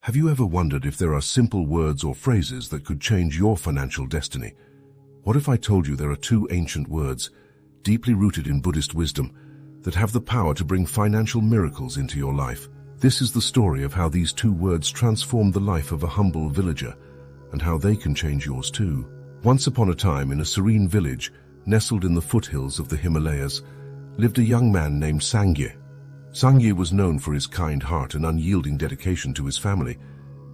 Have you ever wondered if there are simple words or phrases that could change your financial destiny? What if I told you there are two ancient words, deeply rooted in Buddhist wisdom, that have the power to bring financial miracles into your life? This is the story of how these two words transformed the life of a humble villager, and how they can change yours too. Once upon a time, in a serene village, nestled in the foothills of the Himalayas, lived a young man named Sangye. Sangye was known for his kind heart and unyielding dedication to his family,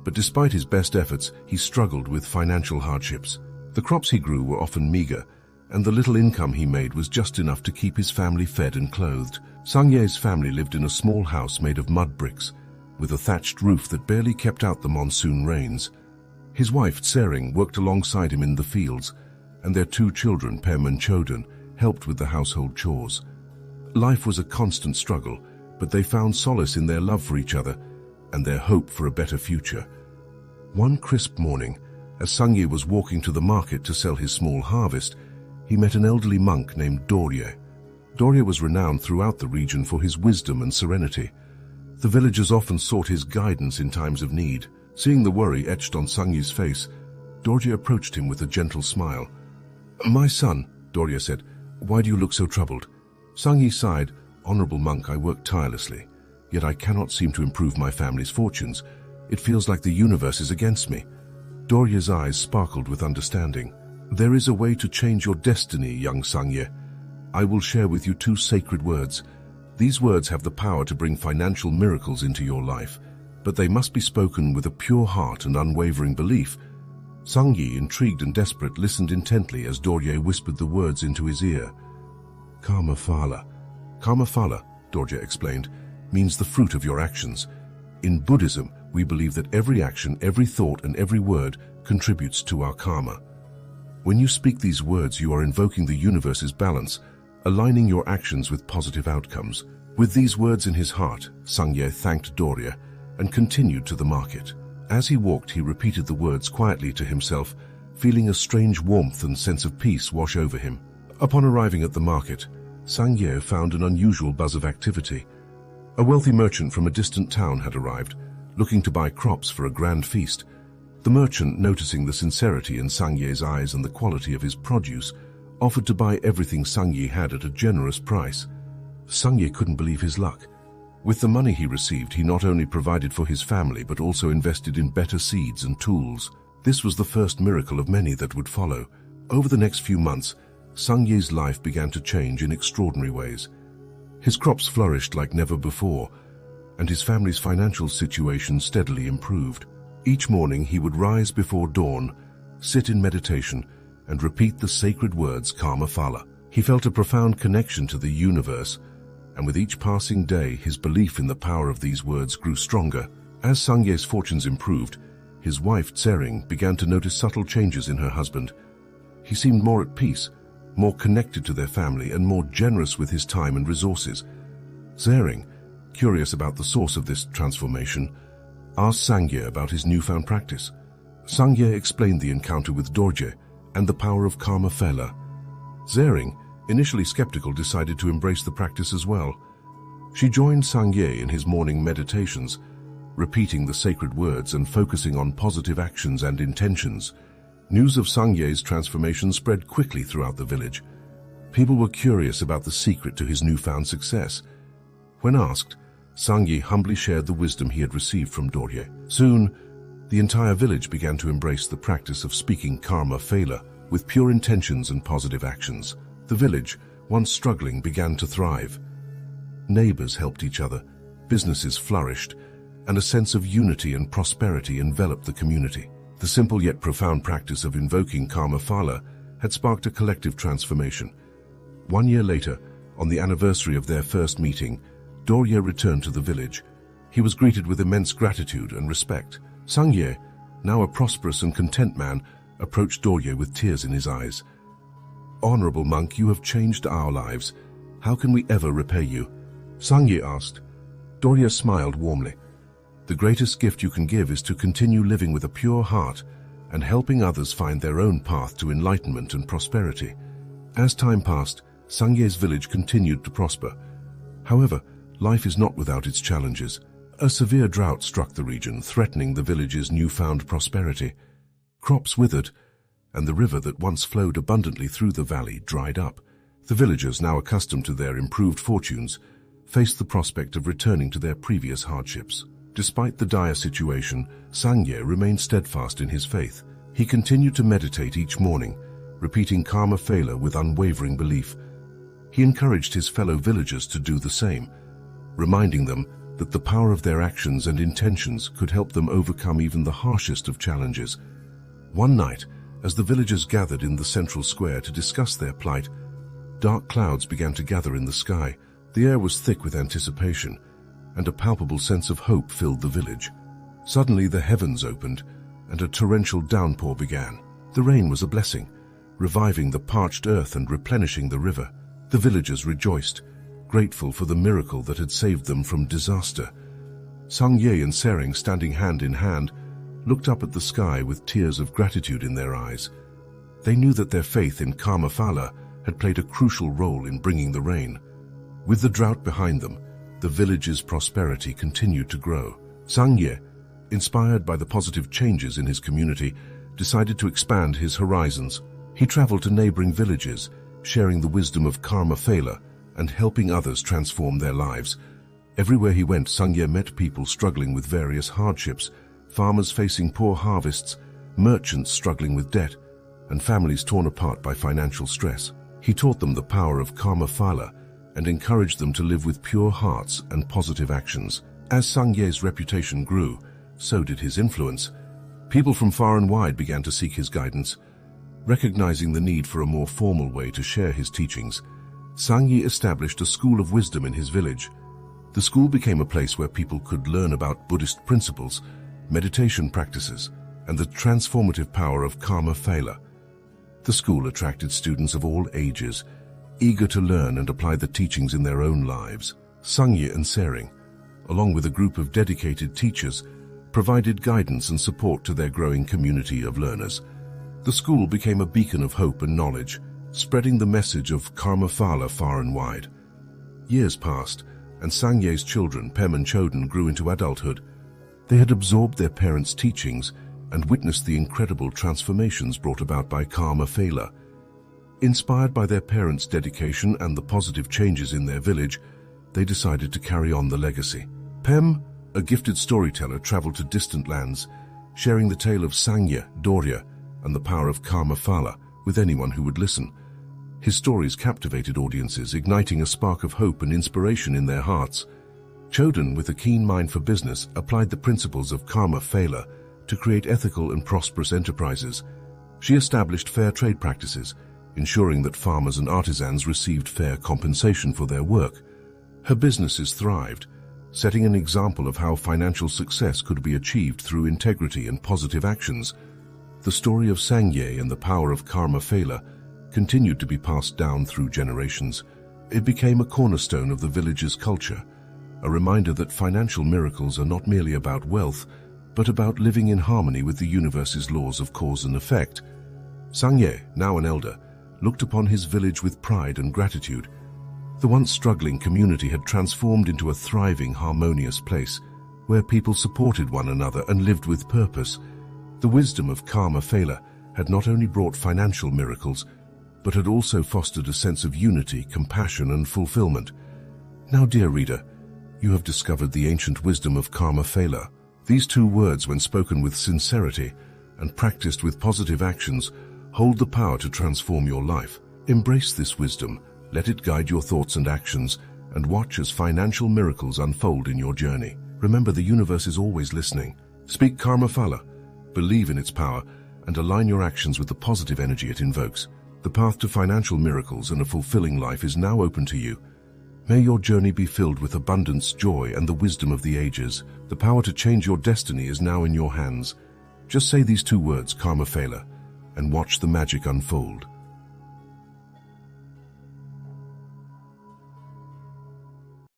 but despite his best efforts, he struggled with financial hardships. The crops he grew were often meager, and the little income he made was just enough to keep his family fed and clothed. Sangye's family lived in a small house made of mud bricks, with a thatched roof that barely kept out the monsoon rains. His wife, Tsering, worked alongside him in the fields, and their two children, Pem and Choden, helped with the household chores. Life was a constant struggle, but they found solace in their love for each other and their hope for a better future. One crisp morning, as Sangye was walking to the market to sell his small harvest, he met an elderly monk named Dorje. Dorje was renowned throughout the region for his wisdom and serenity. The villagers often sought his guidance in times of need. Seeing the worry etched on Sangye's face, Dorje approached him with a gentle smile. "My son," Dorje said, "why do you look so troubled?" Sangye sighed. "Honorable monk, I work tirelessly, yet I cannot seem to improve my family's fortunes. It feels like the universe is against me." Dorje's eyes sparkled with understanding. "There is a way to change your destiny, young Sangye. I will share with you two sacred words. These words have the power to bring financial miracles into your life, but they must be spoken with a pure heart and unwavering belief." Sangye, intrigued and desperate, listened intently as Dorje whispered the words into his ear. "Karma phala." "Karma phala," Dorje explained, "means the fruit of your actions. In Buddhism, we believe that every action, every thought, and every word contributes to our karma. When you speak these words, you are invoking the universe's balance, aligning your actions with positive outcomes." With these words in his heart, Sangye thanked Dorje and continued to the market. As he walked, he repeated the words quietly to himself, feeling a strange warmth and sense of peace wash over him. Upon arriving at the market, Sangye found an unusual buzz of activity. A wealthy merchant from a distant town had arrived, looking to buy crops for a grand feast. The merchant, noticing the sincerity in Sangye's eyes and the quality of his produce, offered to buy everything Sangye had at a generous price. Sangye couldn't believe his luck. With the money he received, he not only provided for his family but also invested in better seeds and tools. This was the first miracle of many that would follow. Over the next few months, Sangye's life began to change in extraordinary ways. His crops flourished like never before, and his family's financial situation steadily improved. Each morning he would rise before dawn, sit in meditation, and repeat the sacred words Karma phala. He felt a profound connection to the universe, and with each passing day his belief in the power of these words grew stronger. As Sangye's fortunes improved, his wife Tsering began to notice subtle changes in her husband. He seemed more at peace, more connected to their family, and more generous with his time and resources. Tsering, curious about the source of this transformation, asked Sangye about his newfound practice. Sangye explained the encounter with Dorje and the power of karma phala. Tsering, initially skeptical, decided to embrace the practice as well. She joined Sangye in his morning meditations, repeating the sacred words and focusing on positive actions and intentions. News of Sangye's transformation spread quickly throughout the village. People were curious about the secret to his newfound success. When asked, Sangye humbly shared the wisdom he had received from Dorje. Soon, the entire village began to embrace the practice of speaking karma phala with pure intentions and positive actions. The village, once struggling, began to thrive. Neighbors helped each other, businesses flourished, and a sense of unity and prosperity enveloped the community. The simple yet profound practice of invoking karma phala had sparked a collective transformation. 1 year later, on the anniversary of their first meeting, Dorje returned to the village. He was greeted with immense gratitude and respect. Sangye, now a prosperous and content man, approached Dorje with tears in his eyes. "Honorable monk, you have changed our lives. How can we ever repay you?" Sangye asked. Dorje smiled warmly. "The greatest gift you can give is to continue living with a pure heart and helping others find their own path to enlightenment and prosperity." As time passed, Sangye's village continued to prosper. However, life is not without its challenges. A severe drought struck the region, threatening the village's newfound prosperity. Crops withered, and the river that once flowed abundantly through the valley dried up. The villagers, now accustomed to their improved fortunes, faced the prospect of returning to their previous hardships. Despite the dire situation, Sangye remained steadfast in his faith. He continued to meditate each morning, repeating karma phala with unwavering belief. He encouraged his fellow villagers to do the same, reminding them that the power of their actions and intentions could help them overcome even the harshest of challenges. One night, as the villagers gathered in the central square to discuss their plight, dark clouds began to gather in the sky. The air was thick with anticipation, and a palpable sense of hope filled the village. Suddenly the heavens opened, and a torrential downpour began. The rain was a blessing, reviving the parched earth and replenishing the river. The villagers rejoiced, grateful for the miracle that had saved them from disaster. Sangye and Sering, standing hand in hand, looked up at the sky with tears of gratitude in their eyes. They knew that their faith in karma phala had played a crucial role in bringing the rain. With the drought behind them, the village's prosperity continued to grow. Sangye, inspired by the positive changes in his community, decided to expand his horizons. He traveled to neighboring villages, sharing the wisdom of karma phala and helping others transform their lives. Everywhere he went, Sangye met people struggling with various hardships, farmers facing poor harvests, merchants struggling with debt, and families torn apart by financial stress. He taught them the power of karma phala and encouraged them to live with pure hearts and positive actions. As Sangye's reputation grew, so did his influence. People from far and wide began to seek his guidance. Recognizing the need for a more formal way to share his teachings, Sangye established a school of wisdom in his village. The school became a place where people could learn about Buddhist principles, meditation practices, and the transformative power of karma phala. The school attracted students of all ages, eager to learn and apply the teachings in their own lives. Sangye and Sering, along with a group of dedicated teachers, provided guidance and support to their growing community of learners. The school became a beacon of hope and knowledge, spreading the message of karma phala far and wide. Years passed, and Sangye's children, Pem and Choden, grew into adulthood. They had absorbed their parents' teachings and witnessed the incredible transformations brought about by karma phala. Inspired by their parents' dedication and the positive changes in their village, they decided to carry on the legacy. Pem, a gifted storyteller, traveled to distant lands, sharing the tale of Sangye, Dorje, and the power of karma phala with anyone who would listen. His stories captivated audiences, igniting a spark of hope and inspiration in their hearts. Choden, with a keen mind for business, applied the principles of karma phala to create ethical and prosperous enterprises. She established fair trade practices, ensuring that farmers and artisans received fair compensation for their work. Her businesses thrived, setting an example of how financial success could be achieved through integrity and positive actions. The story of Sangye and the power of karma phala continued to be passed down through generations. It became a cornerstone of the village's culture, a reminder that financial miracles are not merely about wealth, but about living in harmony with the universe's laws of cause and effect. Sangye, now an elder, looked upon his village with pride and gratitude. The once struggling community had transformed into a thriving, harmonious place, where people supported one another and lived with purpose. The wisdom of karma phala had not only brought financial miracles, but had also fostered a sense of unity, compassion, and fulfillment. Now, dear reader, you have discovered the ancient wisdom of karma phala. These two words, when spoken with sincerity and practiced with positive actions, hold the power to transform your life. Embrace this wisdom, let it guide your thoughts and actions, and watch as financial miracles unfold in your journey. Remember, the universe is always listening. Speak karma phala, believe in its power, and align your actions with the positive energy it invokes. The path to financial miracles and a fulfilling life is now open to you. May your journey be filled with abundance, joy, and the wisdom of the ages. The power to change your destiny is now in your hands. Just say these two words, karma phala, and watch the magic unfold.